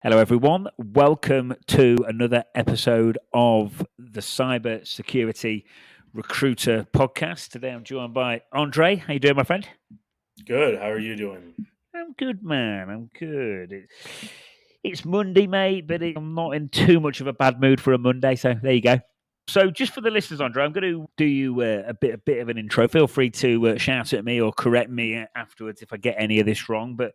Hello, everyone. Welcome to another episode of the Cyber Security Recruiter podcast. Today, I'm joined by Andrey. How you doing, my friend? Good. How are you doing? I'm good, man. I'm good. It's Monday, mate, but I'm not in too much of a bad mood for a Monday. So there you go. So, just for the listeners, Andre, I'm going to do you a bit of an intro. Feel free to shout at me or correct me afterwards if I get any of this wrong. But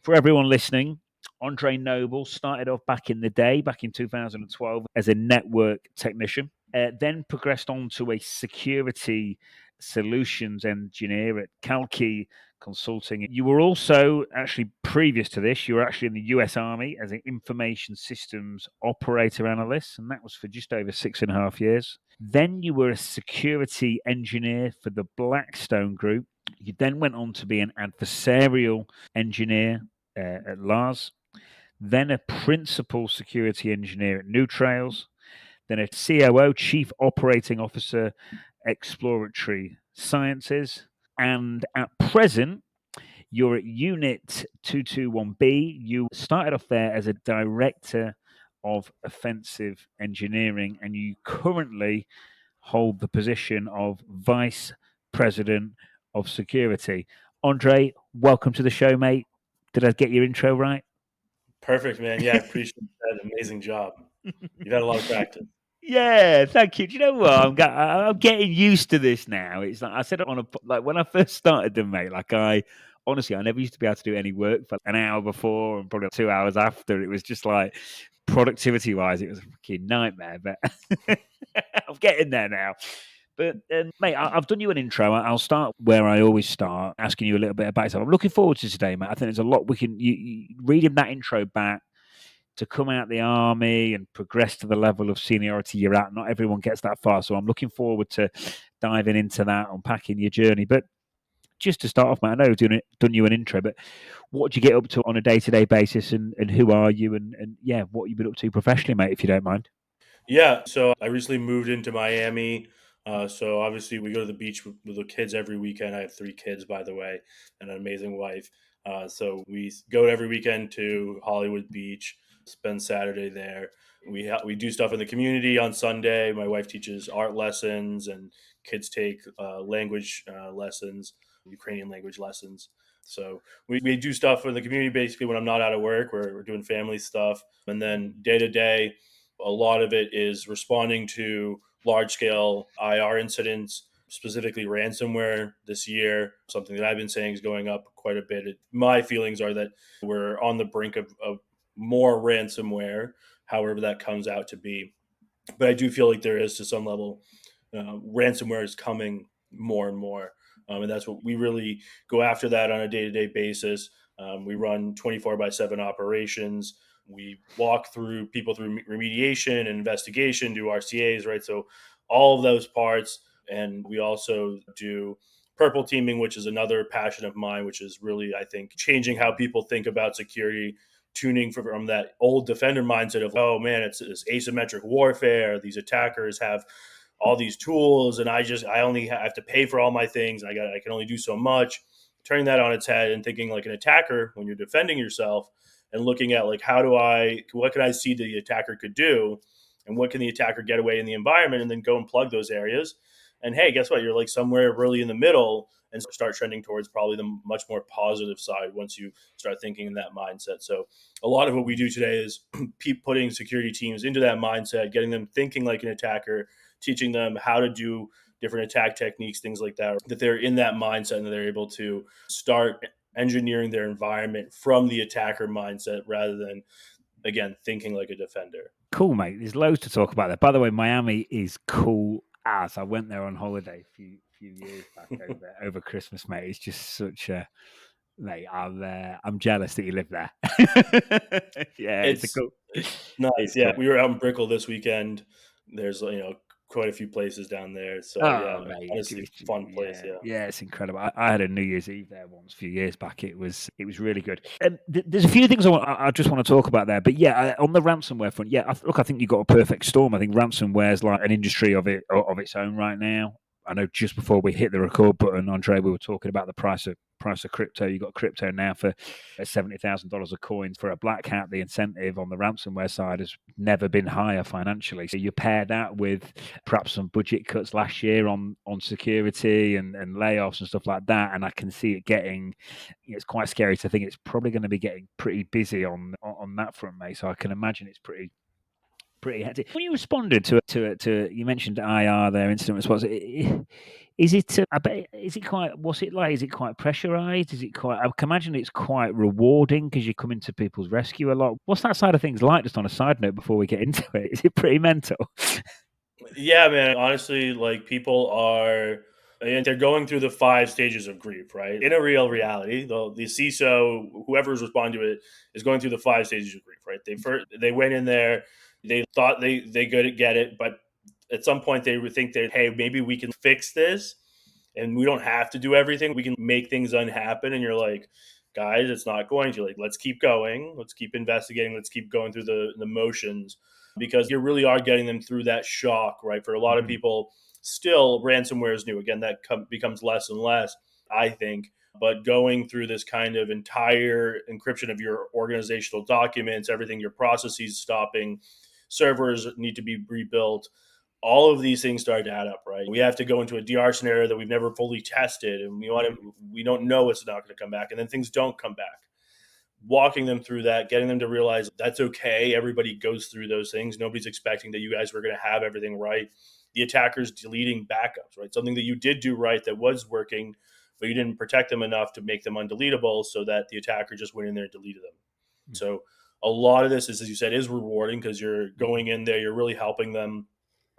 for everyone listening, Andriy Noble started off back in the day, back in 2012, as a network technician, then progressed on to a security solutions engineer at Kalki Consulting. You were also, actually, previous to this, you were actually in the US Army as an information systems operator analyst, and that was for just over 6.5 years. Then you were a security engineer for the Blackstone Group. You then went on to be an adversarial engineer at Lars, then a principal security engineer at New Trails, then a COO, Chief Operating Officer, Exploratory Sciences, and at present, you're at Unit 221B. You started off there as a director of offensive engineering, and you currently hold the position of vice president of security. Andre, welcome to the show, mate. Did I get your intro right? Perfect, man. Yeah, I appreciate that. Amazing job. You've had a lot of practice. Yeah, thank you. Do you know what? I'm getting used to this now. It's like I said on like when I first started them, mate. Like I honestly, I never used to be able to do any work for an hour before and probably 2 hours after. It was just like productivity wise, it was a fucking nightmare. But I'm getting there now. But mate, I've done you an intro. I'll start where I always start, asking you a little bit about yourself. I'm looking forward to today, mate. I think there's a lot we can. Reading that intro back to come out the army and progress to the level of seniority you're at. Not everyone gets that far, so I'm looking forward to diving into that, unpacking your journey. But just to start off, mate, I know I've done you an intro, but what do you get up to on a day-to-day basis, and who are you, and yeah, what you've been up to professionally, mate, if you don't mind? Yeah, so I recently moved into Miami. So obviously we go to the beach with the kids every weekend. I have three kids, by the way, and an amazing wife. So we go every weekend to Hollywood Beach, spend Saturday there. We do stuff in the community on Sunday. My wife teaches art lessons, and kids take language lessons, Ukrainian language lessons. So we do stuff in the community basically when I'm not out of work. We're doing family stuff, and then day to day a lot of it is responding to large scale IR incidents, specifically ransomware this year. Something that I've been saying is going up quite a bit. My feelings are that we're on the brink of more ransomware, however that comes out to be. But I do feel like there is, to some level, ransomware is coming more and more. And that's what we really go after that on a day to day basis. We run 24 by 7 operations. We walk through people through remediation and investigation, do RCAs, right? So all of those parts. And we also do purple teaming, which is another passion of mine, which is really, I think, changing how people think about security, tuning from that old defender mindset of, oh man, it's asymmetric warfare. These attackers have all these tools, and I only have to pay for all my things. And I can only do so much. Turning that on its head and thinking like an attacker when you're defending yourself, and looking at like what can I see the attacker could do, and what can the attacker get away in the environment, and then go and plug those areas. And hey, guess what? You're like somewhere really in the middle, and start trending towards probably the much more positive side once you start thinking in that mindset. So a lot of what we do today is putting security teams into that mindset, getting them thinking like an attacker, teaching them how to do different attack techniques, things like that they're in that mindset and that they're able to start engineering their environment from the attacker mindset rather than, again, thinking like a defender. Cool, mate. There's loads to talk about there. By the way, Miami is cool as I went there on holiday a few years back over Christmas, mate. It's just such a mate. I'm jealous that you live there. Yeah, it's a It's cool. nice. It's Yeah, cool. we were out in Brickell this weekend. There's quite a few places down there. So Oh, yeah, mate, honestly, fun place. yeah, Yeah. yeah, it's incredible. I had a New Year's Eve there once a few years back. It was really good. There's a few things I just want to talk about there, but yeah, on the ransomware front, yeah, look, I think you got a perfect storm. I think ransomware is like an industry of its own right now. I know just before we hit the record button, Andre, we were talking about the price of price of crypto. You got crypto now for $70,000 a coin for a black hat. The incentive on the ransomware side has never been higher financially. So you pair that with perhaps some budget cuts last year on security and layoffs and stuff like that, and I can see it getting. It's quite scary to think it's probably going to be getting pretty busy on that front, mate. So I can imagine it's pretty hectic. When you responded to you mentioned IR there, incident response. Is it? I bet. Is it quite? What's it like? Is it quite pressurized? Is it quite? I can imagine it's quite rewarding because you're coming to people's rescue a lot. What's that side of things like? Just on a side note, before we get into it, is it pretty mental? Yeah, man. Honestly, like people are, and they're going through the 5 stages of grief, right? In a real reality, the CISO, whoever's responding to it, is going through the 5 stages of grief, right? They went in there, they thought they could get it, but at some point they would think that, hey, maybe we can fix this, and we don't have to do everything. We can make things unhappen. And you're like, guys, it's not going to. Like, let's keep going. Let's keep investigating. Let's keep going through the motions, because you really are getting them through that shock, right? For a lot of people, still ransomware is new. Again, that becomes less and less, I think. But going through this kind of entire encryption of your organizational documents, everything, your processes stopping, servers need to be rebuilt, all of these things start to add up, right? We have to go into a DR scenario that we've never fully tested, and we don't know it's not going to come back, and then things don't come back. Walking them through that, getting them to realize that's okay. Everybody goes through those things. Nobody's expecting that you guys were going to have everything right. The attackers deleting backups, right? Something that you did do right that was working, but you didn't protect them enough to make them undeletable, so that the attacker just went in there and deleted them. So a lot of this is, as you said, is rewarding because you're going in there, you're really helping them,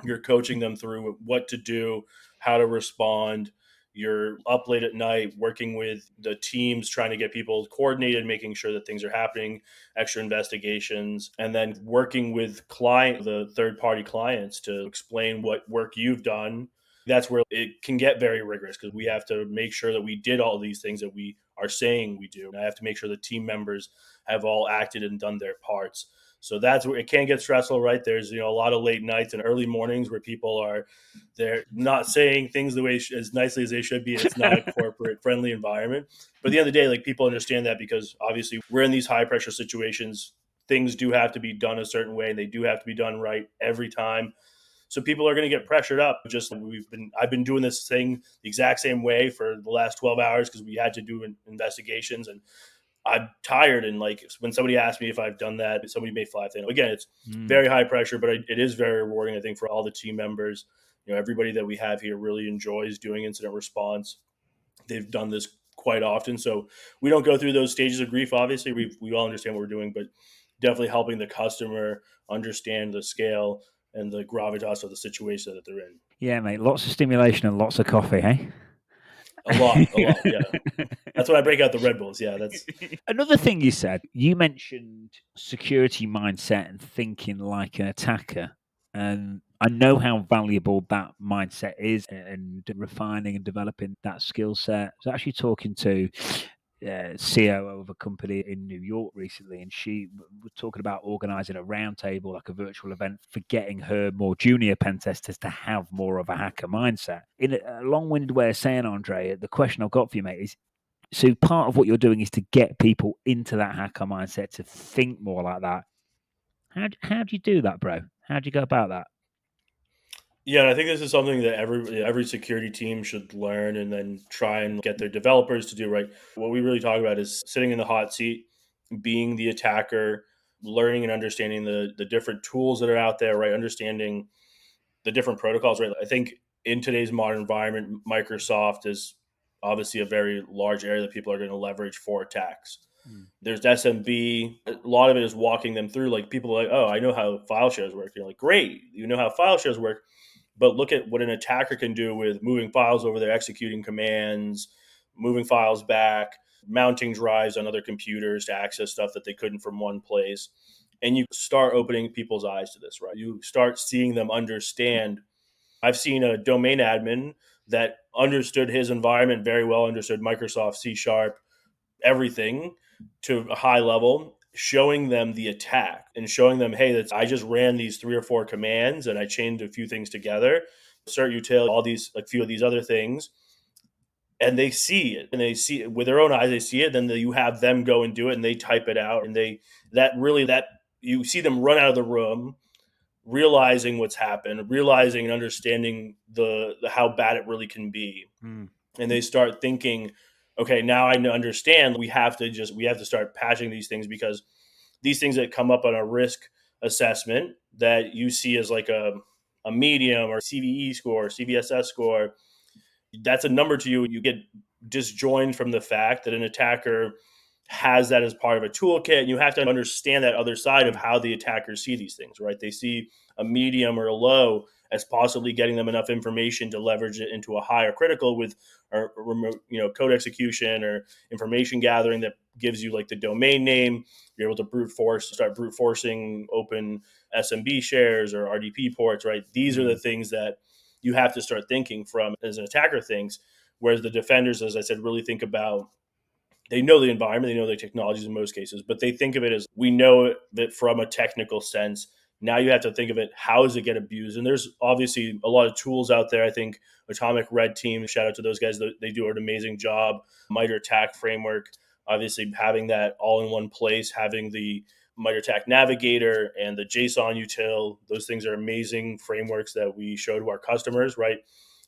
you're coaching them through what to do, how to respond. You're up late at night working with the teams, trying to get people coordinated, making sure that things are happening, extra investigations, and then working with the third party clients to explain what work you've done. That's where it can get very rigorous, because we have to make sure that we did all these things that we are saying we do. And I have to make sure the team members have all acted and done their parts. So that's where it can get stressful, right? There's a lot of late nights and early mornings where people are, they're not saying things the way as nicely as they should be. It's not a corporate friendly environment. But at the end of the day, like, people understand that, because obviously we're in these high pressure situations. Things do have to be done a certain way, and they do have to be done right every time. So people are going to get pressured up. Just like I've been doing this thing the exact same way for the last 12 hours because we had to do investigations, and I'm tired. And like, when somebody asks me if I've done that, somebody may fly thing. Again, it's very high pressure, but it is very rewarding, I think, for all the team members. Everybody that we have here really enjoys doing incident response. They've done this quite often. So we don't go through those stages of grief. Obviously, we all understand what we're doing, but definitely helping the customer understand the scale and the gravitas of the situation that they're in. Yeah, mate. Lots of stimulation and lots of coffee, hey? A lot. Yeah. That's when I break out the Red Bulls. Yeah, that's Another thing you said, you mentioned security mindset and thinking like an attacker. And I know how valuable that mindset is, and refining and developing that skill set. I was actually talking to COO of a company in New York recently, and she was talking about organizing a roundtable, like a virtual event, for getting her more junior pen testers to have more of a hacker mindset. In a long-winded way of saying, Andre, the question I've got for you, mate, is, so part of what you're doing is to get people into that hacker mindset, to think more like that. How do you do that, bro? How do you go about that? Yeah, and I think this is something that every security team should learn and then try and get their developers to do right. What we really talk about is sitting in the hot seat, being the attacker, learning and understanding the different tools that are out there, right? Understanding the different protocols, right? I think in today's modern environment, Microsoft is obviously a very large area that people are going to leverage for attacks. There's SMB. A lot of it is walking them through. Like, people are like, oh, I know how file shares work. You're like, great, you know how file shares work, but look at what an attacker can do with moving files over there, executing commands, moving files back, mounting drives on other computers to access stuff that they couldn't from one place. And you start opening people's eyes to this, right? You start seeing them understand. I've seen a domain admin that understood his environment very well, understood Microsoft C Sharp, everything to a high level, showing them the attack and showing them, hey, I just ran these 3 or 4 commands and I chained a few things together, cert util, all these, like, few of these other things. and they see it, and they see it with their own eyes. They see it, then you have them go and do it, and they type it out, and that you see them run out of the room, realizing what's happened, realizing and understanding the how bad it really can be, Mm. and they start thinking, okay, now I understand. We have to start patching these things, because these things that come up on a risk assessment that you see as like a medium or CVE score, CVSS score, that's a number to you. You get disjoined from the fact that an attacker has that as part of a toolkit, and you have to understand that other side of how the attackers see these things, right? They see a medium or a low as possibly getting them enough information to leverage it into a higher critical with remote, code execution or information gathering that gives you like the domain name. You're able to start brute forcing open SMB shares or RDP ports, right? These are the things that you have to start thinking from as an attacker thinks, whereas the defenders, as I said, really think about, they know the environment, they know the technologies in most cases, but they think of it as, we know that from a technical sense. Now you have to think of it, how does it get abused? And there's obviously a lot of tools out there. I think Atomic Red Team, shout out to those guys, they do an amazing job. MITRE ATT&CK framework, obviously having that all in one place, having the MITRE ATT&CK Navigator and the JSON util, those things are amazing frameworks that we show to our customers, right?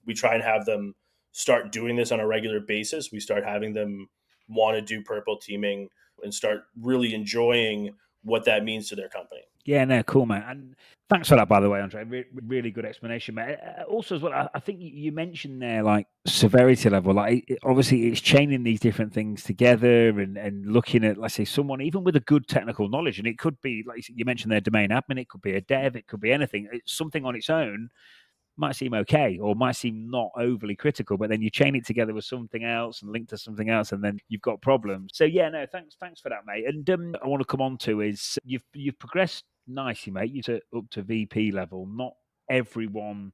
We try and have them start doing this on a regular basis. We start having them want to do purple teaming and start really enjoying what that means to their company. Yeah, no, cool, man. And thanks for that, by the way, Andre. Really good explanation, mate. Also, as well, I think you mentioned there, like severity level. Like, obviously, it's chaining these different things together and looking at, let's say, someone even with a good technical knowledge, and it could be like you mentioned, their domain admin. It could be a dev. It could be anything. It's something on its own might seem okay or might seem not overly critical, but then you chain it together with something else and link to something else, and then you've got problems. So yeah, no, thanks for that, mate. And I want to come on to is you've progressed nicely, mate. You're up to VP level. Not everyone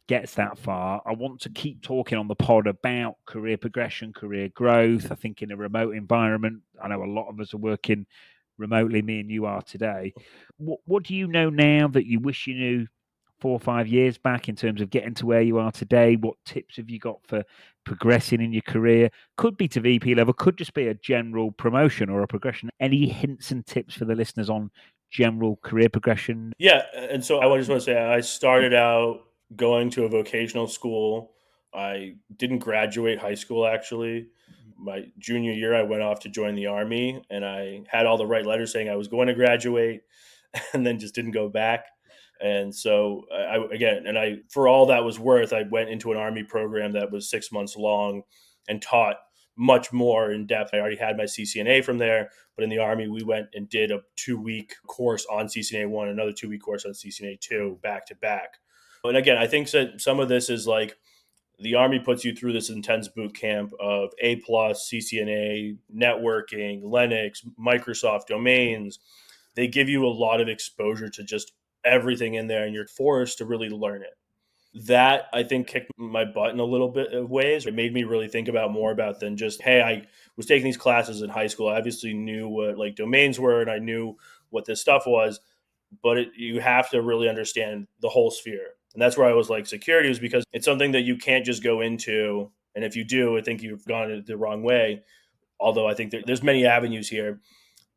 gets that far. I want to keep talking on the pod about career progression, career growth. I think in a remote environment, I know a lot of us are working remotely, me and you are today. What do you know now that you wish you knew 4 or 5 years back in terms of getting to where you are today? What tips have you got for progressing in your career? Could be to VP level, could just be a general promotion or a progression. Any hints and tips for the listeners on general career progression? Yeah, and so I just want to say, I started out going to a vocational school. I didn't graduate high school, actually. My junior year, I went off to join the Army, and I had all the right letters saying I was going to graduate, and then just didn't go back. And so for all that was worth, I went into an Army program that was 6 months long and taught much more in depth. I already had my CCNA from there, but in the Army, we went and did a 2-week course on CCNA 1, another 2-week course on CCNA 2, back to back. And again, I think that some of this is like, the Army puts you through this intense boot camp of A plus, CCNA, networking, Linux, Microsoft domains. They give you a lot of exposure to just everything in there, and you're forced to really learn it. That, I think, kicked my butt in a little bit of ways. It made me really think about more about than just, hey, I was taking these classes in high school. I obviously knew what like domains were, and I knew what this stuff was, but you have to really understand the whole sphere. And that's where I was like, security is, because it's something that you can't just go into. And if you do, I think you've gone it the wrong way. Although I think there's many avenues here,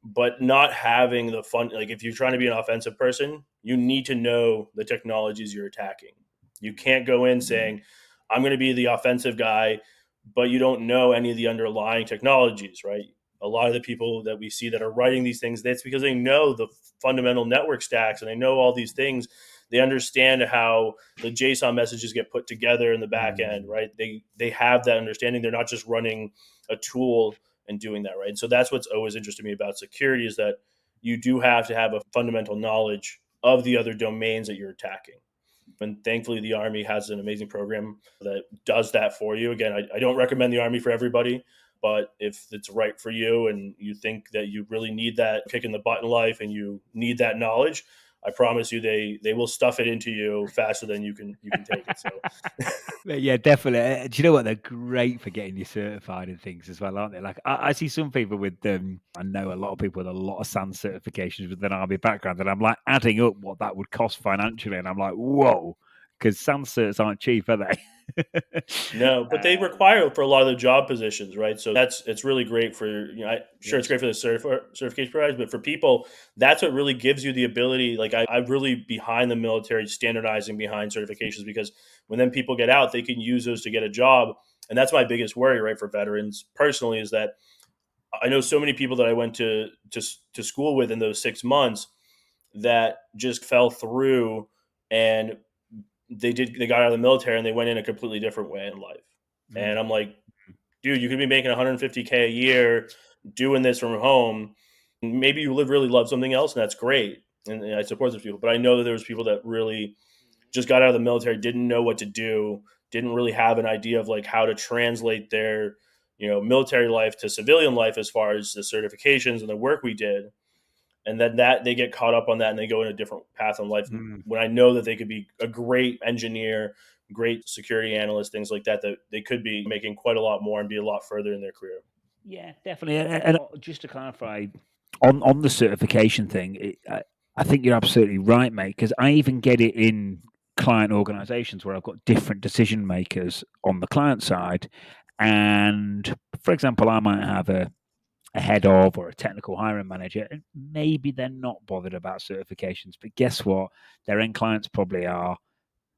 but not having the fun. Like, if you're trying to be an offensive person, you need to know the technologies you're attacking. You can't go in saying, I'm going to be the offensive guy, but you don't know any of the underlying technologies, right? A lot of the people that we see that are writing these things, that's because they know the fundamental network stacks and they know all these things. They understand how the JSON messages get put together in the back end, right? They have that understanding. They're not just running a tool and doing that, right? And so that's what's always interested me about security, is that you do have to have a fundamental knowledge of the other domains that you're attacking. And thankfully, the Army has an amazing program that does that for you. Again, I don't recommend the Army for everybody, but if it's right for you and you think that you really need that kick in the butt in life and you need that knowledge, I promise you, they will stuff it into you faster than you can take it. So Yeah, definitely. Do you know what? They're great for getting you certified and things as well, aren't they? Like I see some people with I know a lot of people with a lot of SANS certifications with an army background, and I'm like adding up what that would cost financially, and I'm like, whoa, because SANS certs aren't cheap, are they? No, but they require it for a lot of the job positions, right? So it's really great for, sure it's Yes. great for the certification providers, but for people, that's what really gives you the ability. Like I'm really behind the military standardizing behind certifications, because when then people get out, they can use those to get a job, and that's my biggest worry, right, for veterans personally, is that I know so many people that I went to school with in those 6 months that just fell through, and they got out of the military and they went in a completely different way in life. Mm. And I'm like, dude, you could be making 150K a year doing this from home. Maybe you really love something else, and that's great. And I support those people, but I know that there was people that really just got out of the military, didn't know what to do, didn't really have an idea of like how to translate their, military life to civilian life as far as the certifications and the work we did. And then that they get caught up on that and they go in a different path in life. Mm. When I know that they could be a great engineer, great security analyst, things like that, that they could be making quite a lot more and be a lot further in their career. Yeah, definitely. And just to clarify on the certification thing, I think you're absolutely right, mate. Because I even get it in client organizations where I've got different decision makers on the client side, and for example, I might have a head of or a technical hiring manager, and maybe they're not bothered about certifications. But guess what? Their end clients probably are.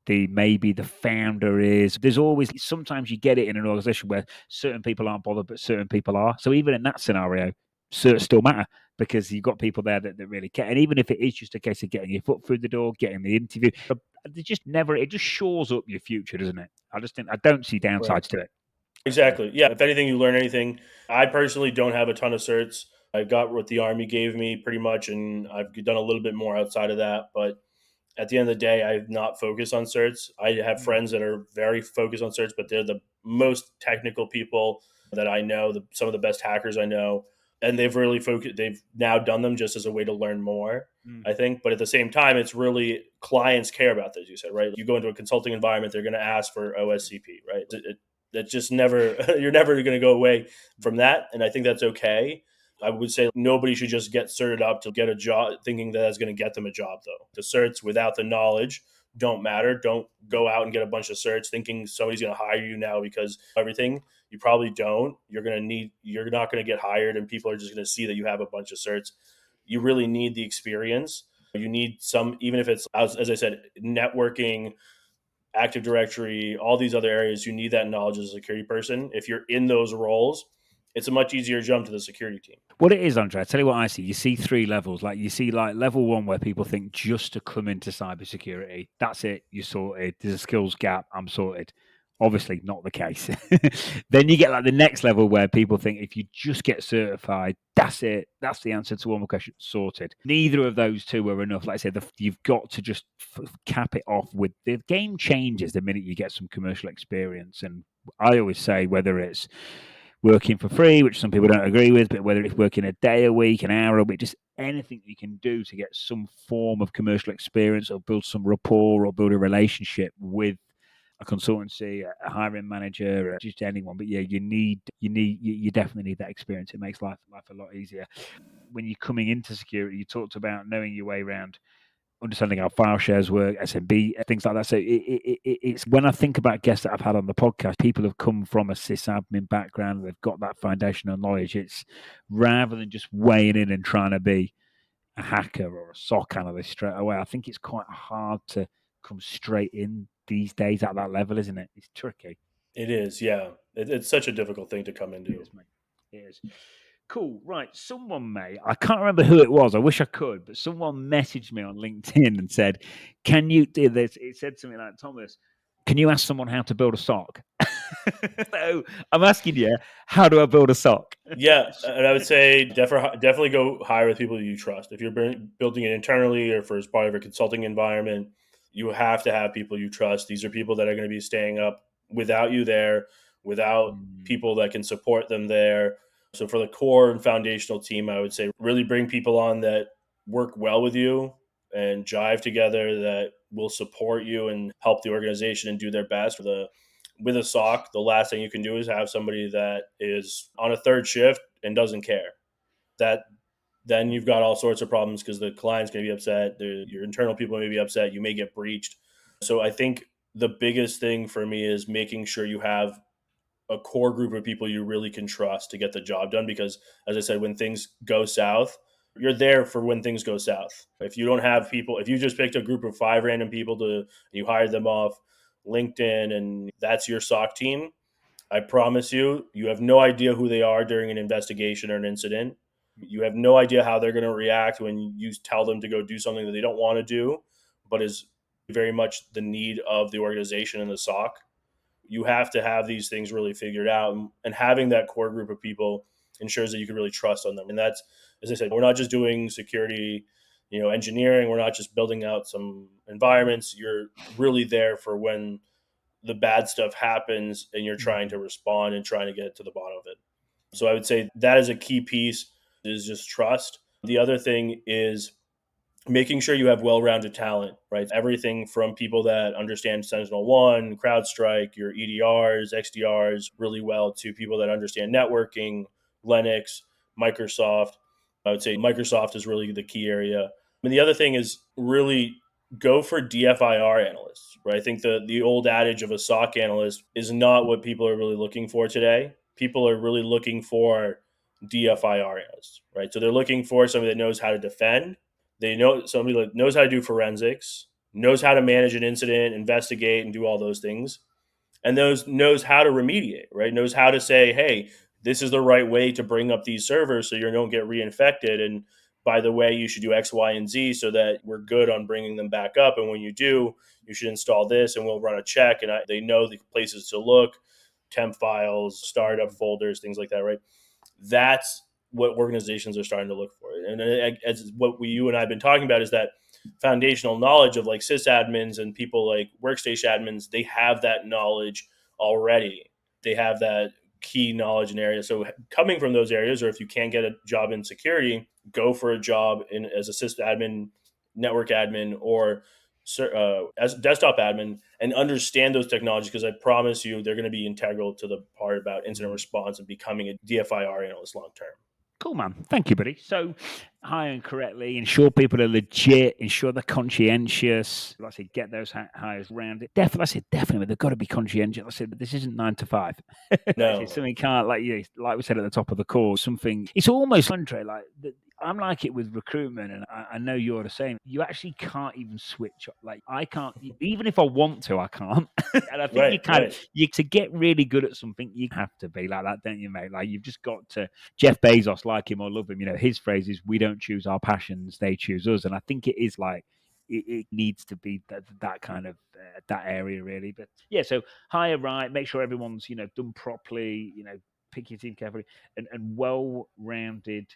Maybe the founder is. There's always sometimes you get it in an organization where certain people aren't bothered, but certain people are. So even in that scenario, certs still matter because you've got people there that really care. And even if it is just a case of getting your foot through the door, getting the interview, they just never. It just shores up your future, doesn't it? I just think I don't see Right. downsides to it. Exactly. Yeah. If anything, you learn anything. I personally don't have a ton of certs. I got what the Army gave me pretty much, and I've done a little bit more outside of that. But at the end of the day, I've not focused on certs. I have Mm, friends that are very focused on certs, but they're the most technical people that I know, some of the best hackers I know. And they've really focused, they've now done them just as a way to learn more, mm, I think. But at the same time, it's really clients care about this, you said, right? You go into a consulting environment, they're going to ask for OSCP, right? That just never, you're never going to go away from that. And I think that's okay. I would say nobody should just get certed up to get a job thinking that that's going to get them a job, though. The certs without the knowledge don't matter. Don't go out and get a bunch of certs thinking somebody's going to hire you now because everything. You probably don't. You're not going to get hired, and people are just going to see that you have a bunch of certs. You really need the experience. You need some, even if it's, as I said, networking, Active Directory, all these other areas, you need that knowledge as a security person. If you're in those roles, it's a much easier jump to the security team. What it is, Andre, I tell you what I see. You see three levels. Like you see, like level one, where people think just to come into cybersecurity, that's it, you're sorted. There's a skills gap, I'm sorted. Obviously, not the case. Then you get like the next level where people think if you just get certified, that's it. That's the answer to all my questions. Sorted. Neither of those two are enough. Like I said, you've got to just cap it off with the game changes the minute you get some commercial experience. And I always say whether it's working for free, which some people don't agree with, but whether it's working a day a week, an hour a week, just anything you can do to get some form of commercial experience or build some rapport or build a relationship with a consultancy, a hiring manager, or just anyone. But yeah, you definitely need that experience. It makes life a lot easier. When you're coming into security, you talked about knowing your way around, understanding how file shares work, SMB, things like that. So it's when I think about guests that I've had on the podcast, people have come from a sysadmin background, they've got that foundational knowledge. It's rather than just weighing in and trying to be a hacker or a SOC analyst straight away. I think it's quite hard to come straight in these days at that level, isn't it? It's tricky. It is, yeah. It's such a difficult thing to come It into. is, mate. It is. Cool. Right. Someone I can't remember who it was. I wish I could, but someone messaged me on LinkedIn and said, "Can you do this?" It said something like, "Thomas, can you ask someone how to build a sock?" So I'm asking you, how do I build a sock? Yeah, and I would say definitely go hire with people you trust. If you're building it internally or for as part of a consulting environment, you have to have people you trust. These are people that are going to be staying up without you there, without Mm, people that can support them there. So for the core and foundational team, I would say really bring people on that work well with you and jive together, that will support you and help the organization and do their best. With a SOC, the last thing you can do is have somebody that is on a third shift and doesn't care. That Then you've got all sorts of problems because the client's going to be upset. Your internal people may be upset. You may get breached. So I think the biggest thing for me is making sure you have a core group of people you really can trust to get the job done. Because, as I said, when things go south, you're there for when things go south. If you don't have people, if you just picked a group of 5 random people you hired them off LinkedIn and that's your SOC team, I promise you, you have no idea who they are during an investigation or an incident. You have no idea how they're going to react when you tell them to go do something that they don't want to do, but is very much the need of the organization and the SOC. You have to have these things really figured out, and having that core group of people ensures that you can really trust on them. And that's, as I said, we're not just doing security, engineering. We're not just building out some environments. You're really there for when the bad stuff happens and you're trying to respond and trying to get to the bottom of it. So I would say that is a key piece, is just trust. The other thing is making sure you have well-rounded talent, right? Everything from people that understand Sentinel-1, CrowdStrike, your EDRs, XDRs really well, to people that understand networking, Linux, Microsoft. I would say Microsoft is really the key area. And the other thing is really go for DFIR analysts, right? I think the old adage of a SOC analyst is not what people are really looking for today. People are really looking for DFIR analysts, right? So they're looking for somebody that knows how to defend. They know somebody that knows how to do forensics, knows how to manage an incident, investigate, and do all those things, and those knows how to remediate, right? Knows how to say, hey, this is the right way to bring up these servers so you don't get reinfected. And by the way, you should do X, Y, and Z so that we're good on bringing them back up. And when you do, you should install this, and we'll run a check. And they know the places to look, temp files, startup folders, things like that, right? That's what organizations are starting to look for. And as what you and I have been talking about is that foundational knowledge of like sysadmins and people like workstation admins, they have that knowledge already. They have that key knowledge in areas. So coming from those areas, or if you can't get a job in security, go for a job as a sysadmin, network admin, or as a desktop admin, and understand those technologies, because I promise you they're going to be integral to the part about incident response and becoming a DFIR analyst long term. Cool, man. Thank you, buddy. So, hiring correctly, ensure people are legit, ensure they're conscientious. Like I said, get those hires rounded. Definitely, I said definitely, they've got to be conscientious. I said, but this isn't 9 to 5. No. Something can't, like we said at the top of the call, something. It's almost Andre, like I'm like it with recruitment, and I know you're the same. You actually can't even switch. Like I can't, even if I want to, I can't. And I think Right, right. to get really good at something, you have to be like that, don't you, mate? Like you've just got to. Jeff Bezos, like him or love him, his phrase is, "We don't choose our passions; they choose us." And I think it is like it needs to be that kind of that area, really. But yeah, so hire right, make sure everyone's done properly. Pick your team carefully, and rounded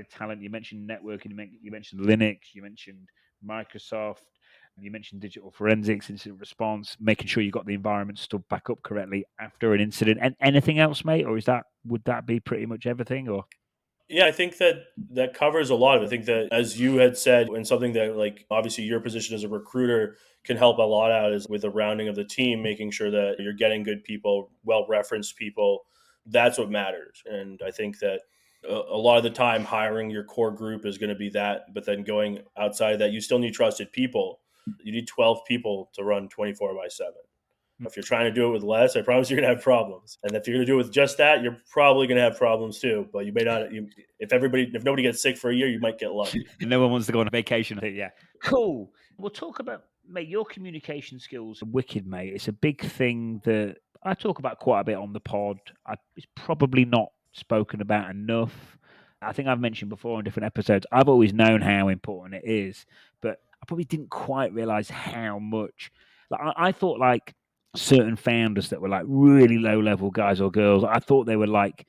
talent. You mentioned networking, you mentioned Linux, you mentioned Microsoft, you mentioned digital forensics, incident response, making sure you got the environment stood back up correctly after an incident. And anything else, mate, or would that be pretty much everything? Or Yeah, I think that covers a lot of it. I think that, as you had said, and something that, like, obviously your position as a recruiter can help a lot out, is with the rounding of the team, making sure that you're getting good people, well referenced people. That's what matters. And I think that a lot of the time, hiring your core group is going to be that. But then going outside of that, you still need trusted people. You need 12 people to run 24/7. If you're trying to do it with less, I promise you're going to have problems. And if you're going to do it with just that, you're probably going to have problems too. But you may not. If nobody gets sick for a year, you might get lucky. no one wants to go on a vacation. I think, yeah, cool. We'll talk about, mate, your communication skills are wicked, mate. It's a big thing that I talk about quite a bit on the pod. It's probably not spoken about enough. I think I've mentioned before in different episodes, I've always known how important it is, but I probably didn't quite realize how much. Like I thought, like certain founders that were like really low level guys or girls, I thought they were like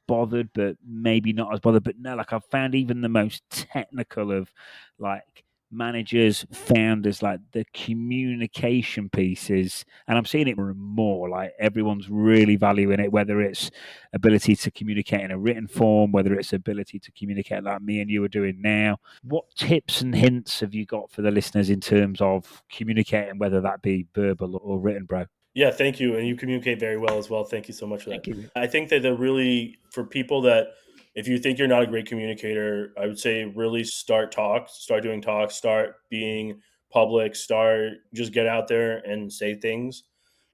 bothered, but maybe not as bothered. But no, like I've found even the most technical of like managers, founders, like the communication pieces, and I'm seeing it more and more. Like everyone's really valuing it, whether it's ability to communicate in a written form, whether it's ability to communicate like me and you are doing now. What tips and hints have you got for the listeners in terms of communicating, whether that be verbal or written, bro? Yeah, thank you. And you communicate very well as well. Thank you so much for that. Thank you. I think that they're really, for people that, if you think you're not a great communicator, I would say really start doing talks, start being public, start, just get out there and say things.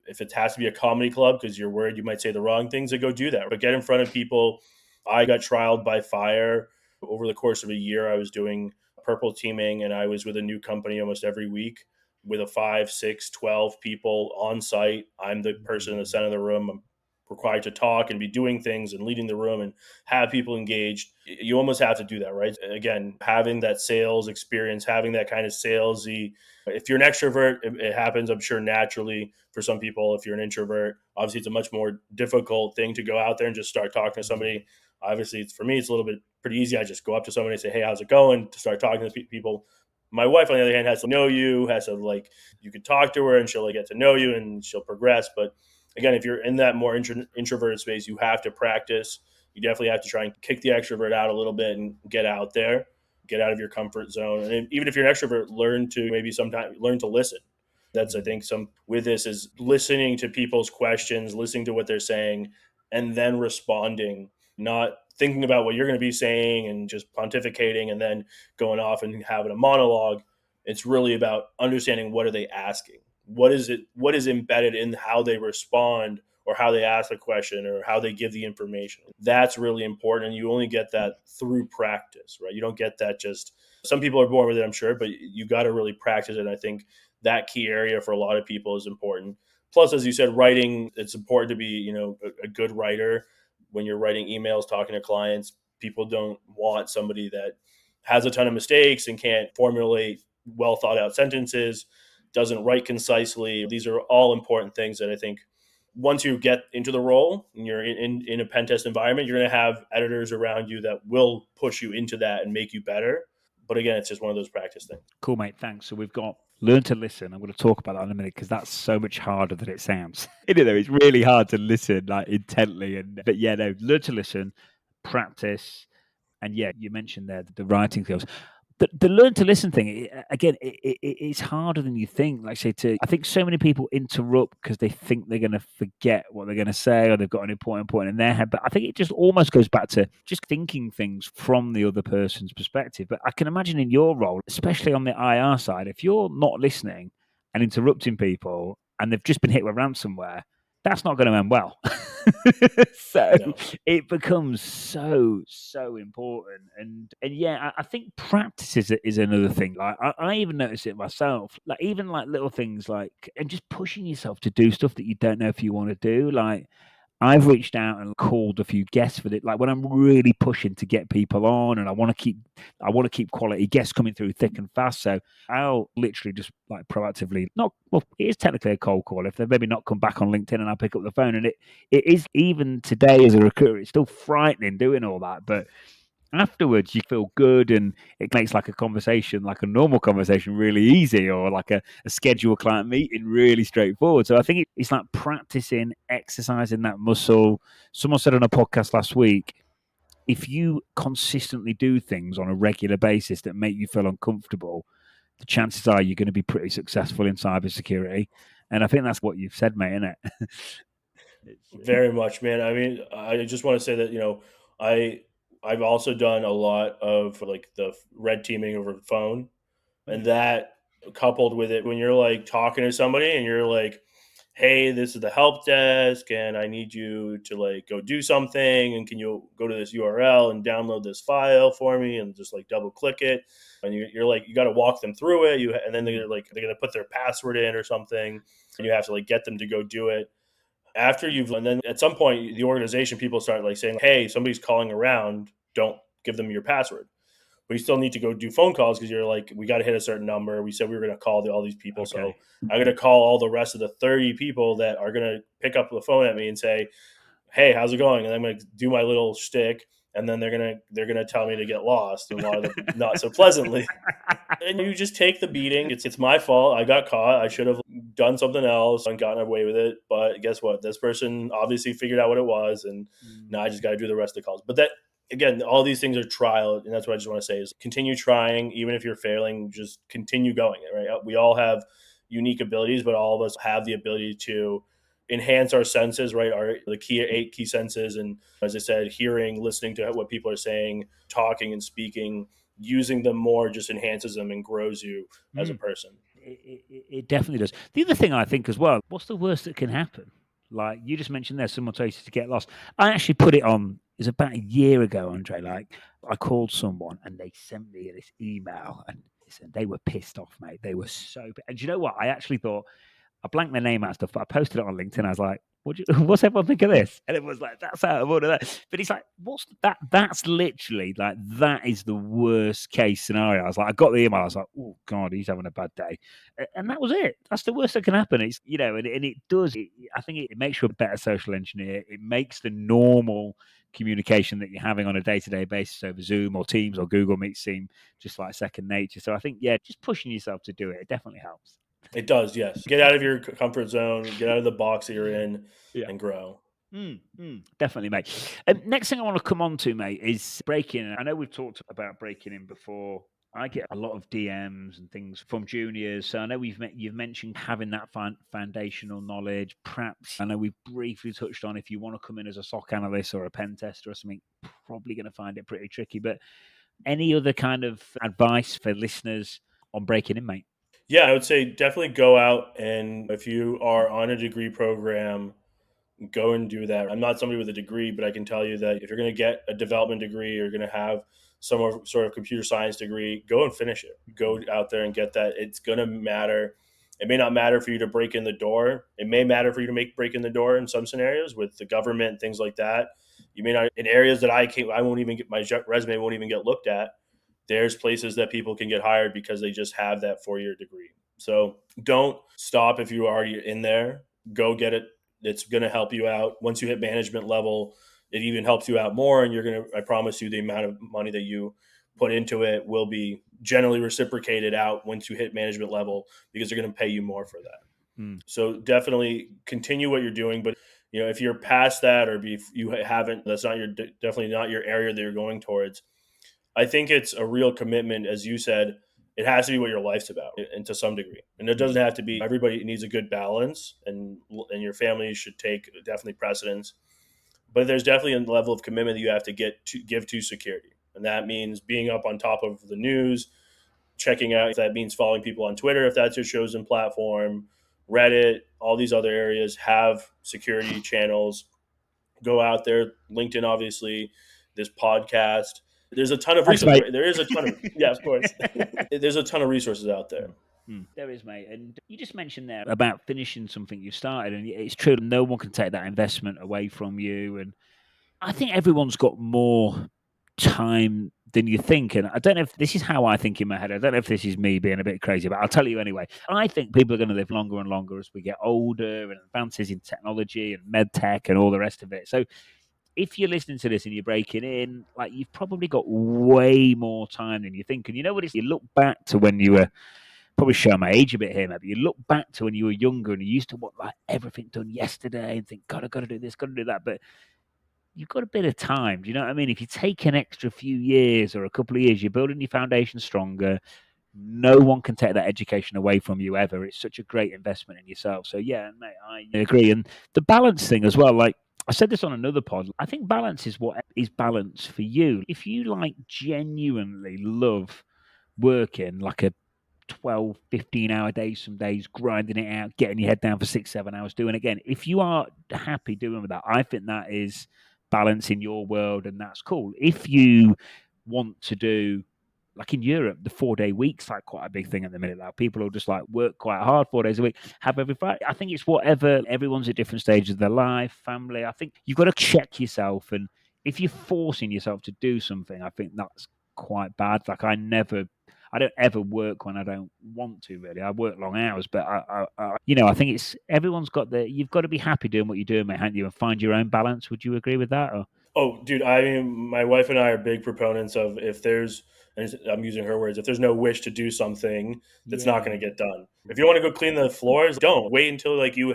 If it has to be a comedy club because you're worried you might say the wrong things, then go do that. But get in front of people. I got trialed by fire over the course of a year. I was doing purple teaming and I was with a new company almost every week with a 5, 6, 12 people on site. I'm the person in the center of the room. I'm required to talk and be doing things and leading the room and have people engaged. You almost have to do that, right? Again, having that sales experience, having that kind of salesy. If you're an extrovert, it happens, I'm sure, naturally for some people. If you're an introvert, obviously it's a much more difficult thing to go out there and just start talking to somebody. Obviously, for me, it's a little bit pretty easy. I just go up to somebody and say, "Hey, how's it going?" To start talking to people. My wife, on the other hand, has to know you, has to like you can talk to her and she'll like, get to know you and she'll progress. But again, if you're in that more introverted space, you have to practice. You definitely have to try and kick the extrovert out a little bit and get out there, get out of your comfort zone. And even if you're an extrovert, learn to maybe sometimes learn to listen. That's, I think, some with this is listening to people's questions, listening to what they're saying, and then responding, not thinking about what you're going to be saying and just pontificating and then going off and having a monologue. It's really about understanding what are they asking, what is embedded in how they respond or how they ask a question or how they give the information. That's really important. And you only get that through practice, right? You don't get that just some people are born with it, I'm sure, but you got to really practice it. And I think that key area for a lot of people is important. Plus, as you said, writing, it's important to be, a good writer. When you're writing emails, talking to clients, people don't want somebody that has a ton of mistakes and can't formulate well thought out sentences, doesn't write concisely. These are all important things that I think once you get into the role and you're in a pen test environment, you're going to have editors around you that will push you into that and make you better. But again, it's just one of those practice things. Cool, mate. Thanks. So we've got learn to listen. I'm going to talk about that in a minute because that's so much harder than it sounds. It's really hard to listen like intently. But yeah, no, learn to listen, practice, and yeah, you mentioned there the writing skills. The learn to listen thing again. It's harder than you think. Like say, I think so many people interrupt because they think they're going to forget what they're going to say or they've got an important point in their head. But I think it just almost goes back to just thinking things from the other person's perspective. But I can imagine in your role, especially on the IR side, if you're not listening and interrupting people and they've just been hit with ransomware, that's not going to end well. So No. it becomes so important, and yeah, I think practice is another thing. Like I even notice it myself. Like even like little things like and just pushing yourself to do stuff that you don't know if you want to do. Like I've reached out and called a few guests for it. Like when I'm really pushing to get people on, and I want to keep quality guests coming through thick and fast. So I'll literally just like proactively not. Well, it is technically a cold call if they've maybe not come back on LinkedIn, and I pick up the phone. And it is even today as a recruiter, it's still frightening doing all that, but afterwards you feel good and it makes like a conversation like a normal conversation really easy or like a scheduled client meeting really straightforward. So I think it's like practicing exercising that muscle. Someone said on a podcast last week, if you consistently do things on a regular basis that make you feel uncomfortable, the chances are you're going to be pretty successful in cybersecurity. And I think that's what you've said, mate, isn't it? Very much, man. I mean, I just want to say that I I've also done a lot of like the red teaming over the phone, and that coupled with it when you're like talking to somebody and you're like, "Hey, this is the help desk, and I need you to like go do something, and can you go to this URL and download this file for me and just like double click it?" And you're like, you got to walk them through it. And then they're gonna put their password in or something, and you have to like get them to go do it after and then at some point the organization people start like saying, "Hey, somebody's calling around, don't give them your password." But you still need to go do phone calls because you're like, we got to hit a certain number. We said we were going to call all these people, so Okay. I'm going to call all the rest of the 30 people that are going to pick up the phone at me and say, "Hey, how's it going?" And I'm going to do my little shtick, and then they're gonna tell me to get lost, and a lot of them not so pleasantly. And you just take the beating. It's my fault. I got caught. I should have done something else and gotten away with it. But guess what? This person obviously figured out what it was, and now I just got to do the rest of the calls. But that again, all these things are trial, and that's what I just want to say is continue trying, even if you're failing. Just continue going. Right? We all have unique abilities, but all of us have the ability to enhance our senses. Right? Our the key 8 key senses, and as I said, hearing, listening to what people are saying, talking and speaking, using them more just enhances them and grows you as a Mm. person. It definitely does. The other thing I think as well, what's the worst that can happen? Like you just mentioned there, someone told you to get lost. I actually put it on, it was about a year ago, Andre. Like I called someone and they sent me this email and listen, they were pissed off, mate. They were so, and do you know what? I actually thought, I blanked their name out and stuff, but I posted it on LinkedIn. I was like, what's everyone think of this? And it was like, that's out of order. That. But he's like, what's that? That's literally like, that is the worst case scenario. I was like, I got the email. I was like, oh God, he's having a bad day. And that was it. That's the worst that can happen. It's, and it does, I think it makes you a better social engineer. It makes the normal communication that you're having on a day-to-day basis over Zoom or Teams or Google Meet seem just like second nature. So I think, yeah, just pushing yourself to do it definitely helps. It does, yes. Get out of your comfort zone, get out of the box that you're in, Yeah. and grow. Definitely, mate. Next thing I want to come on to, mate, is breaking. I know we've talked about breaking in before. I get a lot of DMs and things from juniors. So I know you've mentioned having that foundational knowledge. Perhaps I know we've briefly touched on if you want to come in as a SOC analyst or a pen tester or something, probably going to find it pretty tricky. But any other kind of advice for listeners on breaking in, mate? Yeah, I would say definitely go out, and if you are on a degree program, go and do that. I'm not somebody with a degree, but I can tell you that if you're going to get a development degree or you're going to have some sort of computer science degree, go and finish it. Go out there and get that. It's going to matter. It may not matter for you to break in the door. It may matter for you to break in the door in some scenarios with the government, things like that. You may not in areas that I won't even get my resume won't even get looked at. There's places that people can get hired because they just have that 4-year degree. So don't stop if you're already in there. Go get it. It's going to help you out. Once you hit management level, it even helps you out more. And I promise you, the amount of money that you put into it will be generally reciprocated out once you hit management level because they're going to pay you more for that. Mm. So definitely continue what you're doing. But if you're past that or if you haven't, that's not definitely not your area that you're going towards. I think it's a real commitment, as you said. It has to be what your life's about, and to some degree. And it doesn't have to be. Everybody needs a good balance, and your family should take definitely precedence. But there's definitely a level of commitment that you have to give to security, and that means being up on top of the news, checking out. If that means following people on Twitter, if that's your chosen platform, Reddit, all these other areas have security channels. Go out there, LinkedIn, obviously, this podcast. There's a ton of Thanks, resources. mate. Right? There is a ton of, yeah, of course. There's a ton of resources out there. There is, mate. And you just mentioned there about finishing something you started, and it's true. No one can take that investment away from you. And I think everyone's got more time than you think. And I don't know if this is how I think in my head. I don't know if this is me being a bit crazy, but I'll tell you anyway. I think people are going to live longer and longer as we get older and advances in technology and med tech and all the rest of it. So if you're listening to this and you're breaking in, like you've probably got way more time than you think. And you know what? You look back to when you were probably showing my age a bit here, maybe you look back to when you were younger and you used to want like everything done yesterday and think, God, I got to do this, got to do that. But you've got a bit of time. Do you know what I mean? If you take an extra few years or a couple of years, you're building your foundation stronger. No one can take that education away from you ever. It's such a great investment in yourself. So yeah, mate, I agree. And the balance thing as well, like I said this on another pod, I think balance is what is balance for you. If you like genuinely love working like a 12, 15-hour days, some days, grinding it out, getting your head down for 6, 7 hours, doing it again. If you are happy doing with that, I think that is balance in your world, and that's cool. If you want to do, like in Europe, the 4-day week's like quite a big thing at the minute. Like people will just like work quite hard 4 days a week, have every Friday. I think it's whatever. Everyone's at different stages of their life, family. I think you've got to check yourself, and if you're forcing yourself to do something, I think that's quite bad. Like I don't ever work when I don't want to. Really, I work long hours, but I think it's everyone's got you've got to be happy doing what you're doing, mate, haven't you, and find your own balance. Would you agree with that? Or? Oh, dude, I mean, my wife and I are big proponents of if there's, and I'm using her words, if there's no wish to do something, that's not going Yeah. to get done. If you want to go clean the floors, don't wait until like you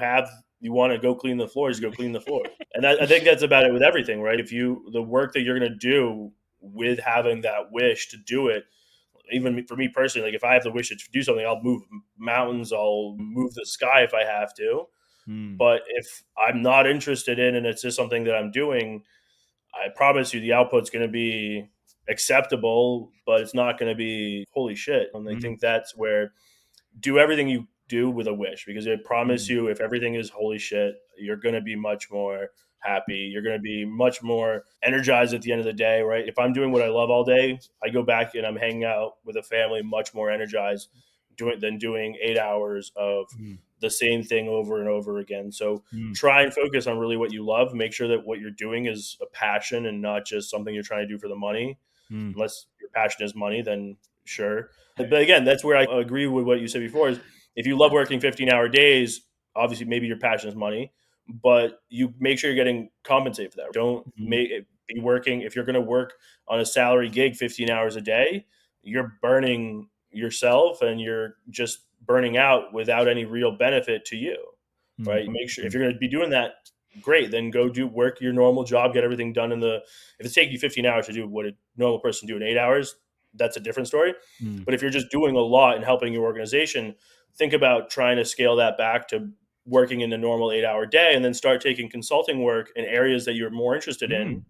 want to go clean the floors, go clean the floors. And I think that's about it with everything, right? The work that you're going to do with having that wish to do it, even for me personally, like if I have the wish to do something, I'll move mountains, I'll move the sky if I have to. Mm, But if I'm not interested in, and it's just something that I'm doing, I promise you the output's going to be acceptable, but it's not going to be holy shit. And I mm, think that's where do everything you do with a wish, because I promise Mm, you, if everything is holy shit, you're going to be much more happy. You're going to be much more energized at the end of the day, right? If I'm doing what I love all day, I go back and I'm hanging out with a family much more energized than doing 8 hours of mm, the same thing over and over again. So mm, try and focus on really what you love. Make sure that what you're doing is a passion and not just something you're trying to do for the money. mm, Unless your passion is money, then sure. But again, that's where I agree with what you said before. Is if you love working 15-hour days, obviously maybe your passion is money, but you make sure you're getting compensated for that. Don't mm, make it be working. If you're going to work on a salary gig 15 hours a day, you're burning yourself and you're just burning out without any real benefit to you, mm, right? Make sure if mm, you're going to be doing that, great. Then go do work your normal job, get everything done in the. If it's taking you 15 hours to do what a normal person do in 8 hours, that's a different story. mm. But if you're just doing a lot and helping your organization, think about trying to scale that back to working in a normal 8 hour day and then start taking consulting work in areas that you're more interested Mm. in.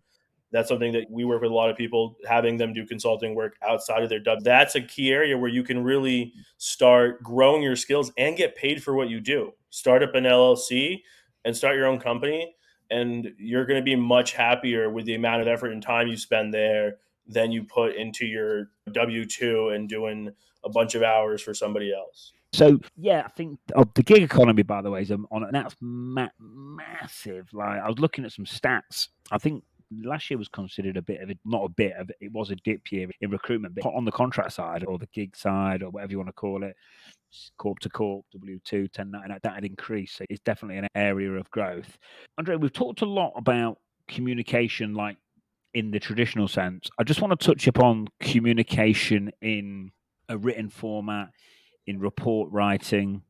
That's something that we work with a lot of people, having them do consulting work outside of their W. That's a key area where you can really start growing your skills and get paid for what you do. Start up an LLC and start your own company, and you're going to be much happier with the amount of effort and time you spend there than you put into your W 2 and doing a bunch of hours for somebody else. So yeah, I think the gig economy, by the way, is on, and that's massive. Like I was looking at some stats. I think last year was considered a bit of a not a bit of it was a dip year in recruitment, but on the contract side or the gig side or whatever you want to call it, corp to corp, W2, 1099, that had increased. So it's definitely an area of growth. Andre, we've talked a lot about communication, like in the traditional sense. I just want to touch upon communication in a written format, in report writing,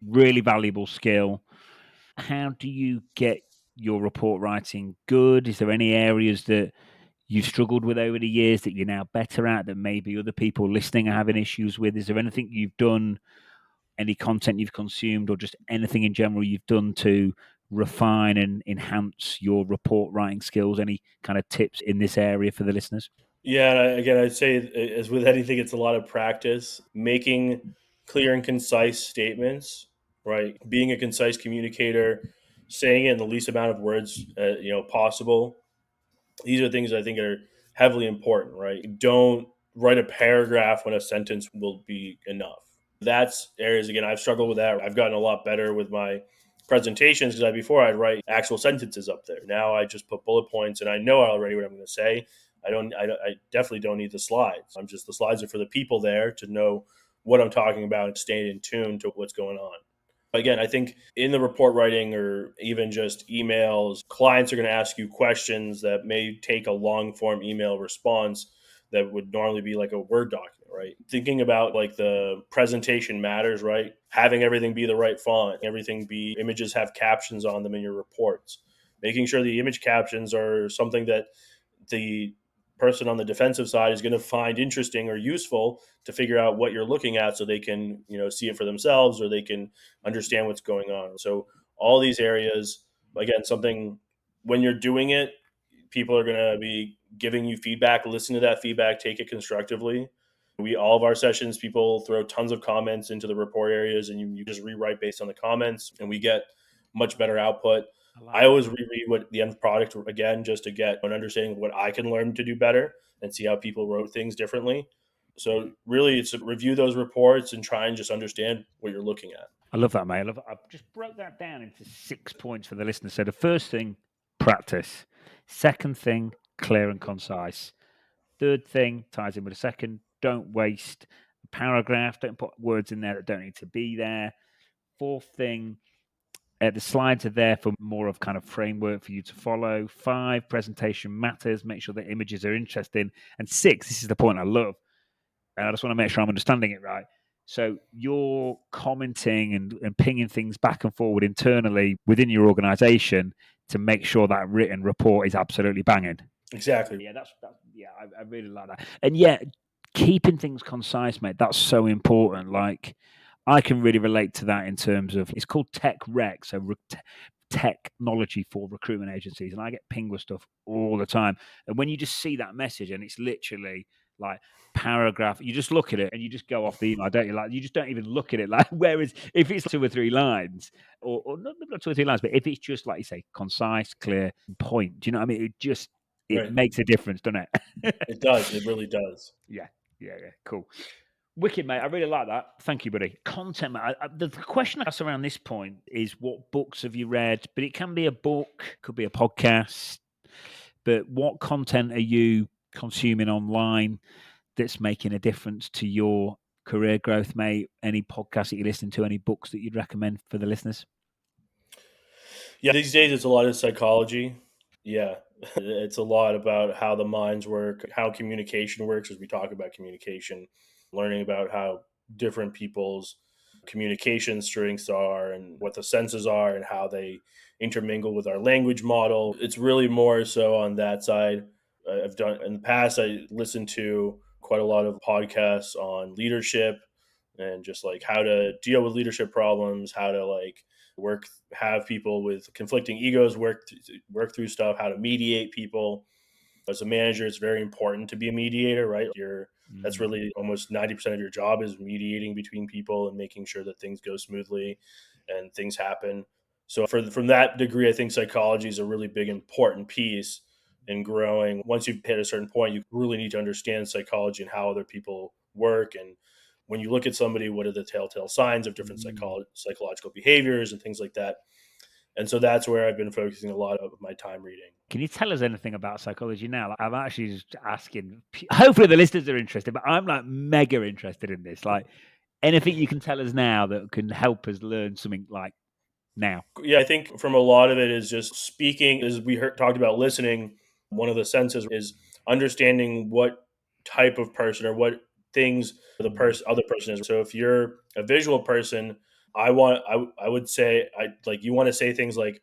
really valuable skill. How do you get your report writing good? Is there any areas that you've struggled with over the years that you're now better at that maybe other people listening are having issues with? Is there anything you've done, any content you've consumed, or just anything in general you've done to refine and enhance your report writing skills? Any kind of tips in this area for the listeners? Yeah, and again, I'd say as with anything, it's a lot of practice, making clear and concise statements, right? Being a concise communicator, saying it in the least amount of words, possible. These are things I think are heavily important, right? Don't write a paragraph when a sentence will be enough. That's areas again I've struggled with that. I've gotten a lot better with my presentations because before I'd write actual sentences up there. Now I just put bullet points and I know already what I'm going to say. I definitely don't need the slides. The slides are for the people there to know what I'm talking about and staying in tune to what's going on. Again, I think in the report writing or even just emails, clients are going to ask you questions that may take a long form email response that would normally be like a Word document, right? Thinking about like the presentation matters, right? Having everything be the right font, everything be images have captions on them in your reports. Making sure the image captions are something that the person on the defensive side is going to find interesting or useful to figure out what you're looking at so they can see it for themselves or they can understand what's going on. So all these areas, again, something when you're doing it, people are going to be giving you feedback. Listen to that feedback, take it constructively. We all of our sessions, people throw tons of comments into the report areas, and you just rewrite based on the comments, and we get much better output. I like I that. always reread what the end product again, just to get an understanding of what I can learn to do better and see how people wrote things differently. So really, it's to review those reports and try and just understand what you're looking at. I love that, mate. I just broke that down into 6 points for the listener. So the first thing, practice. Second thing, clear and concise. Third thing ties in with the second. Don't waste a paragraph. Don't put words in there that don't need to be there. Fourth thing, the slides are there for more of kind of framework for you to follow. Five, presentation matters. Make sure the images are interesting. And six, this is the point I love. And I just want to make sure I'm understanding it right. So you're commenting and pinging things back and forward internally within your organization to make sure that written report is absolutely banging. Exactly. Yeah, yeah, I really like that. And yeah, keeping things concise, mate, that's so important. Like I can really relate to that in terms of it's called tech rec, so technology for recruitment agencies, and I get pinged with stuff all the time. And when you just see that message, and it's literally like paragraph. You just look at it and you just go off the email, don't you? Like you just don't even look at it. Like whereas if it's 2 or 3 lines, or not 2 or 3 lines, but if it's just like you say, concise, clear, point. Do you know what I mean? It Right. makes a difference, doesn't it? It does. It really does. Yeah, yeah, cool. Wicked, mate. I really like that. Thank you, buddy. Content, mate. The question I ask around this point is, what books have you read? But it can be a book, could be a podcast. But what content are you consuming online that's making a difference to your career growth, mate? Any podcasts that you listen to? Any books that you'd recommend for the listeners? Yeah, these days it's a lot of psychology. Yeah, it's a lot about how the minds work, how communication works, as we talk about communication, learning about how different people's communication strengths are and what the senses are and how they intermingle with our language model. It's really more so on that side. I've done in the past, I listened to quite a lot of podcasts on leadership and just like how to deal with leadership problems, how to like work, have people with conflicting egos work through stuff, how to mediate people. As a manager, it's very important to be a mediator, right? That's Mm. really almost 90% of your job is mediating between people and making sure that things go smoothly and things happen. So from that degree, I think psychology is a really big important piece in growing. Once you've hit a certain point, you really need to understand psychology and how other people work. And when you look at somebody, what are the telltale signs of different Mm. psychological behaviors and things like that. And so that's where I've been focusing a lot of my time reading. Can you tell us anything about psychology now? Like, I'm actually just asking. Hopefully, the listeners are interested, but I'm like mega interested in this. Like, anything you can tell us now that can help us learn something like now. Yeah, I think from a lot of it is just speaking, as we talked about listening. One of the senses is understanding what type of person or what things the Mm. other person is. So if you're a visual person, I would say I like you want to say things like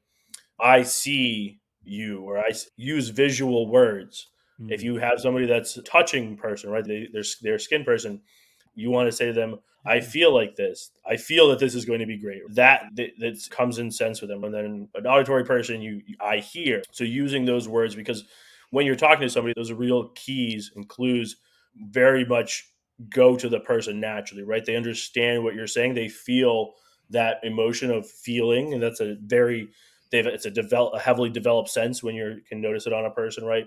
I see you, or use visual words. If Mm. you have somebody that's a touching person, right? They're a skin person, you want to say to them, I feel like this. I feel that this is going to be great. That comes in sense with them. And then an auditory person, I hear. So using those words, because when you're talking to somebody, those are real keys and clues. Very much go to the person naturally, right? They understand what you're saying. They feel that emotion of feeling, and that's a very a heavily developed sense when you can notice it on a person, right?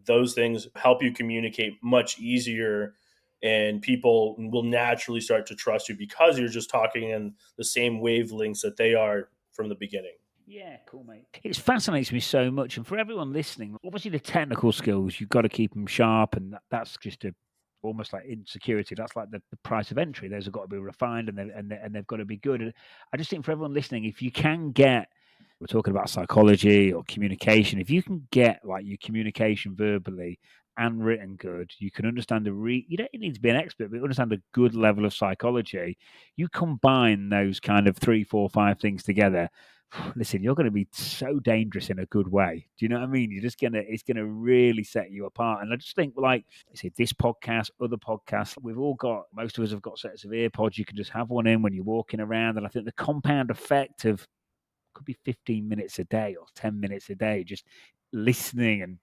Those things help you communicate much easier, and people will naturally start to trust you because you're just talking in the same wavelengths that they are from the beginning. Yeah, cool, mate. It fascinates me so much. And for everyone listening, obviously the technical skills, you've got to keep them sharp. And that's just almost like insecurity. That's like the price of entry. Those have got to be refined, and they've got to be good. And I just think for everyone listening, if you can get, we're talking about psychology or communication, if you can get like your communication verbally and written good, you can understand you don't need to be an expert, but understand a good level of psychology. You combine those kind of 3, 4, 5 things together. Listen, you're going to be so dangerous in a good way. Do you know what I mean? It's gonna really set you apart. And I just think, like I say, this podcast, other podcasts, most of us have got sets of earpods. You can just have one in when you're walking around. And I think the compound effect of could be 15 minutes a day or 10 minutes a day, just listening and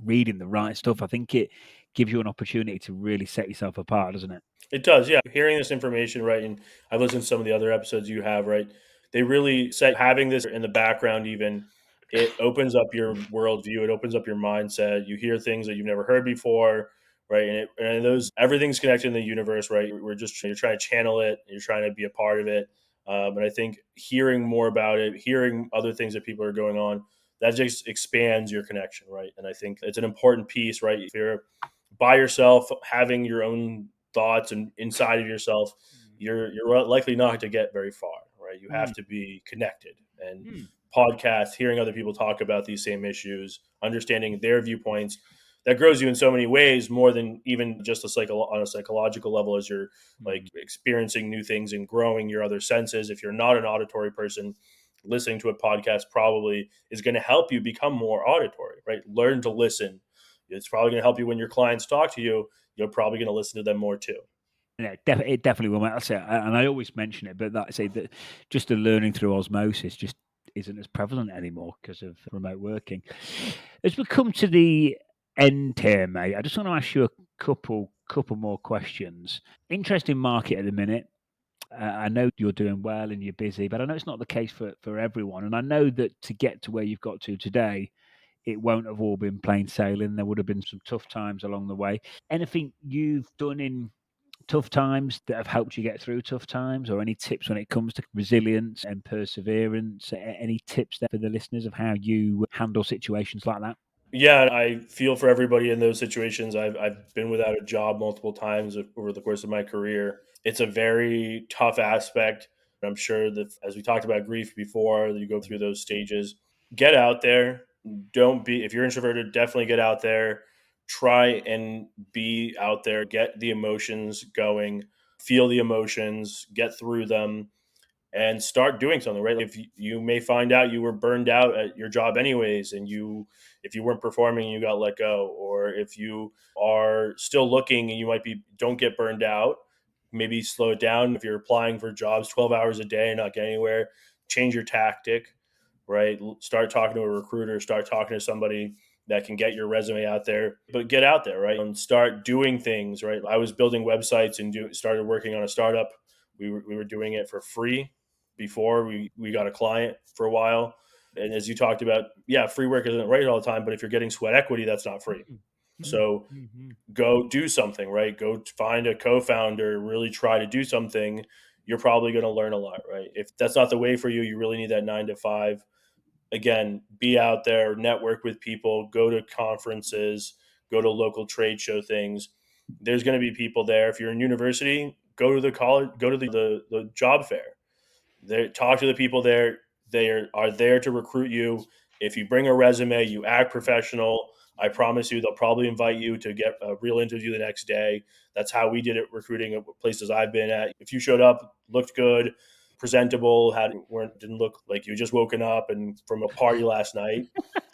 reading the right stuff. I think it gives you an opportunity to really set yourself apart, doesn't it? It does, yeah. Hearing this information, right, and I've listened to some of the other episodes you have, right. They really set having this in the background. Even it opens up your worldview. It opens up your mindset. You hear things that you've never heard before, right? And those everything's connected in the universe, right? You're trying to channel it. You're trying to be a part of it. And I think hearing more about it, hearing other things that people are going on, that just expands your connection, right? And I think it's an important piece, right? If you're by yourself, having your own thoughts and inside of yourself, you're likely not to get very far, right? You have Mm. to be connected, and Mm. podcasts, hearing other people talk about these same issues, understanding their viewpoints, that grows you in so many ways, more than even just on a psychological level, as you're like Mm. experiencing new things and growing your other senses. If you're not an auditory person, listening to a podcast probably is going to help you become more auditory, right? Learn to listen. It's probably going to help you when your clients talk to you. You're probably going to listen to them more too. Yeah, it definitely will, mate. That's it. And I always mention it, but that I say that just the learning through osmosis just isn't as prevalent anymore because of remote working. As we come to the end here, mate, I just want to ask you a couple more questions. Interesting market at the minute. I know you're doing well and you're busy, but I know it's not the case for everyone. And I know that to get to where you've got to today, it won't have all been plain sailing. There would have been some tough times along the way. Anything you've done in tough times that have helped you get through tough times, or any tips when it comes to resilience and perseverance? Any tips there for the listeners of how you handle situations like that? Yeah, I feel for everybody in those situations. I've been without a job multiple times over the course of my career. It's a very tough aspect. I'm sure that as we talked about grief before, that you go through those stages. Get out there. Don't be if you're introverted, definitely get out there. Try and be out there. Get the emotions going. Feel the emotions. Get through them and start doing something, right? If you may find out you were burned out at your job anyways, and if you weren't performing, you got let go, or if you are still looking and you might be, don't get burned out, maybe slow it down. If you're applying for jobs 12 hours a day and not getting anywhere, change your tactic, right? Start talking to a recruiter, start talking to somebody that can get your resume out there, but get out there, right? And start doing things, right? I was building websites and started working on a startup. We were doing it for free before we got a client for a while. And as you talked about, yeah, free work isn't right all the time, but if you're getting sweat equity, that's not free. Mm, mm, So mm, go do something, right? Go find a co-founder, really try to do something. You're probably going to learn a lot, right? If that's not the way for you, you really need that 9 to 5. Again, be out there, network with people, go to conferences, go to local trade show things. There's going to be people there. If you're in university, go to the college, go to the job fair. They talk to the people there. They are there to recruit you. If you bring a resume, you act professional. I promise you, they'll probably invite you to get a real interview the next day. That's how we did it recruiting at places I've been at. If you showed up, looked good, presentable, didn't look like you just woken up and from a party last night,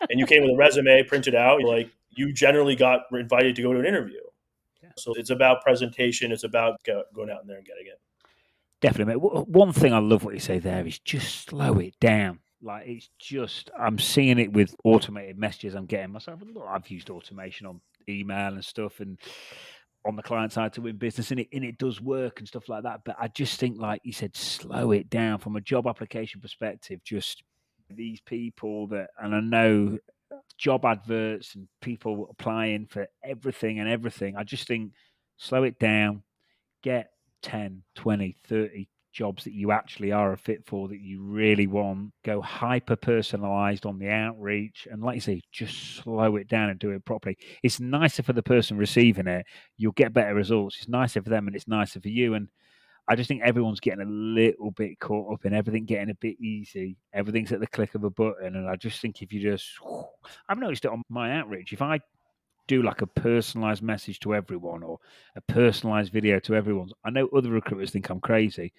and you came with a resume printed out, like you generally got invited to go to an interview. yeah. So it's about presentation. It's about going out in there and getting it. Definitely, mate. One thing I love what you say there is just slow it down. Like it's just, I'm seeing it with automated messages I'm getting myself. Look, I've used automation on email and stuff, and on the client side to win business, and it does work and stuff like that. But I just think, like you said, slow it down from a job application perspective. Just these people that, and I know job adverts and people applying for everything and everything. I just think slow it down, get 10, 20, 30 jobs that you actually are a fit for, that you really want, go hyper personalized on the outreach, and like you say, just slow it down and do it properly. It's nicer for the person receiving it, you'll get better results. It's nicer for them and it's nicer for you. And I just think everyone's getting a little bit caught up in everything getting a bit easy. Everything's at the click of a button. And I just think if you just, I've noticed it on my outreach. If I do like a personalized message to everyone or a personalized video to everyone, I know other recruiters think I'm crazy,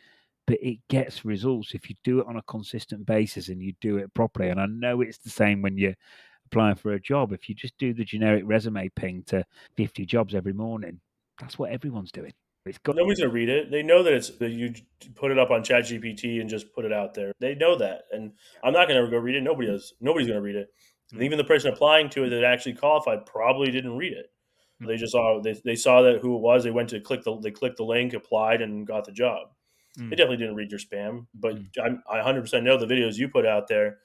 but it gets results if you do it on a consistent basis and you do it properly. And I know it's the same when you're applying for a job. If you just do the generic resume ping to 50 jobs every morning, that's what everyone's doing. It's got. Nobody's gonna read it. They know that it's that you put it up on ChatGPT and just put it out there. They know that, and I'm not gonna go read it. Nobody's gonna read it. And Mm, even the person applying to it that actually qualified probably didn't read it. mm, They saw that who it was. They clicked the link, applied, and got the job. They mm, definitely didn't read your spam. But mm, I 100% know the videos you put out there.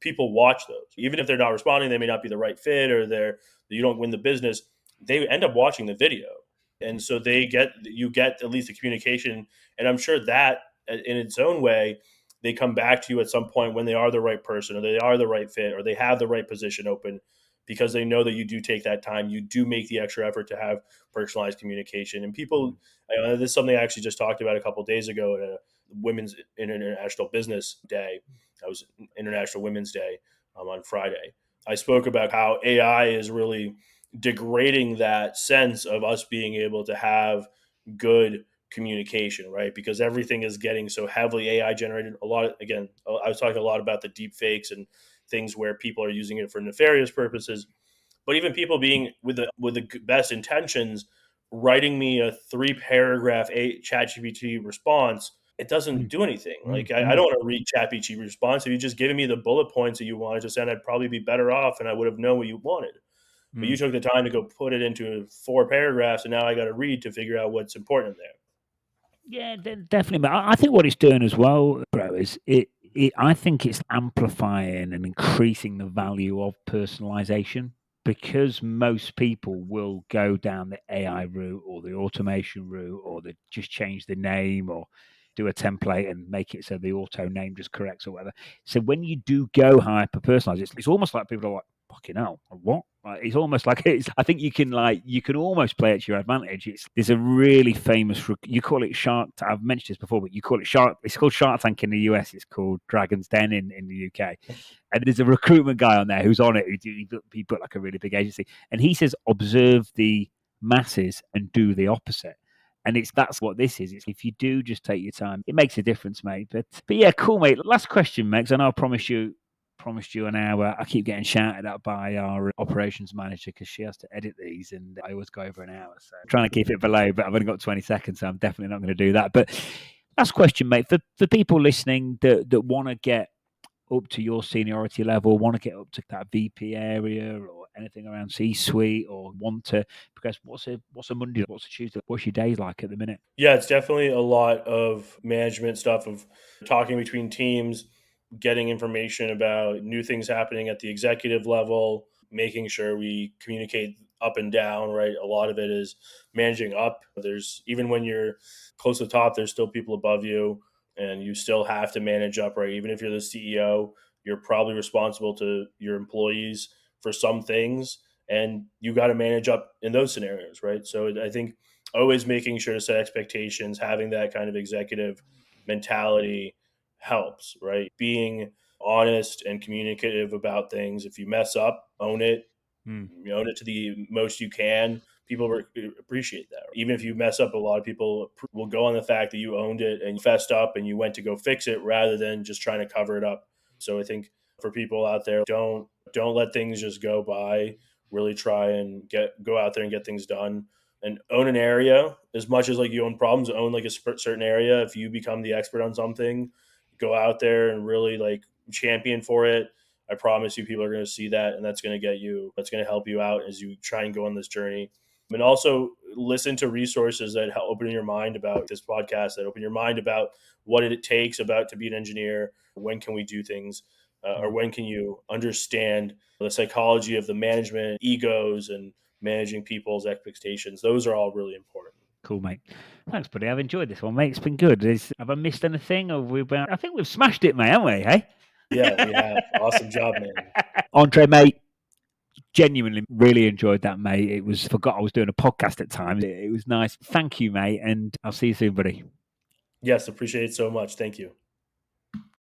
People watch those, even if they're not responding. They may not be the right fit, or you don't win the business. They end up watching the video, and so you get at least the communication. And I'm sure that in its own way, they come back to you at some point when they are the right person, or they are the right fit, or they have the right position open, because they know that you do take that time, you do make the extra effort to have personalized communication. And people, this is something I actually just talked about a couple of days ago at a Women's International Business Day. That was International Women's Day on Friday. I spoke about how AI is really degrading that sense of us being able to have good communication, right? Because everything is getting so heavily AI generated. Again, I was talking a lot about the deep fakes and things where people are using it for nefarious purposes. But even people being with the best intentions, writing me a 3 paragraph ChatGPT response, it doesn't mm, do anything. mm, Like I mm. don't want to read ChatGPT response. If you just given me the bullet points that you wanted to send, I'd probably be better off, and I would have known what you wanted. But you took the time to go put it into 4 paragraphs, and now I got to read to figure out what's important there. Yeah, definitely. But I think what it's doing as well, bro, is I think it's amplifying and increasing the value of personalization because most people will go down the AI route or the automation route or they just change the name or do a template and make it so the auto name just corrects or whatever. So when you do go hyper personalized, it's almost like people are like, fucking hell, what? Like, it's almost like it's. I think you can almost play it to your advantage. There's a really famous. You call it Shark. I've mentioned this before, but you call it Shark. It's called Shark Tank in the US. It's called Dragon's Den in the UK. And there's a recruitment guy on there who's on it. He put like a really big agency, and he says observe the masses and do the opposite. And that's what this is. It's if you do just take your time, it makes a difference, mate. But yeah, cool, mate. Last question, Megs. I know I promised you an hour. I keep getting shouted at by our operations manager because she has to edit these, and I always go over an hour. So I'm trying to keep it below, but I've only got 20 seconds, so I'm definitely not going to do that. But last question, mate, for people listening that want to get up to your seniority level, want to get up to that VP area or anything around C-suite, or want to progress, what's a Monday, what's a Tuesday, what's your days like at the minute? Yeah, it's definitely a lot of management stuff, of talking between teams, getting information about new things happening at the executive level, making sure we communicate up and down, right? A lot of it is managing up. There's, even when you're close to the top, there's still people above you, and you still have to manage up, right? Even if you're the CEO, you're probably responsible to your employees for some things, and you got to manage up in those scenarios, right? So I think always making sure to set expectations, having that kind of executive mentality helps, right? Being honest and communicative about things. If you mess up, own it. Mm. You own it to the most you can. People appreciate that. Even if you mess up, a lot of people will go on the fact that you owned it and you fessed up and you went to go fix it rather than just trying to cover it up. So I think for people out there, don't let things just go by. Really try and go out there and get things done, and own an area as much as like you own problems. Own like a certain area. If you become the expert on something, go out there and really like champion for it. I promise you, people are going to see that, and that's going to help you out as you try and go on this journey. And also listen to resources that help open your mind about this podcast, that open your mind about what it takes about to be an engineer. When can we do things? Or Mm. when can you understand the psychology of the management, egos, and managing people's expectations? Those are all really important. Cool, mate. Thanks, buddy. I've enjoyed this one, mate. It's been good. Have I missed anything? Or I think we've smashed it, mate, haven't we? Hey? Yeah, we have. Awesome job, man. Andre, mate, genuinely really enjoyed that, mate. Forgot I was doing a podcast at times. It was nice. Thank you, mate. And I'll see you soon, buddy. Yes, appreciate it so much. Thank you.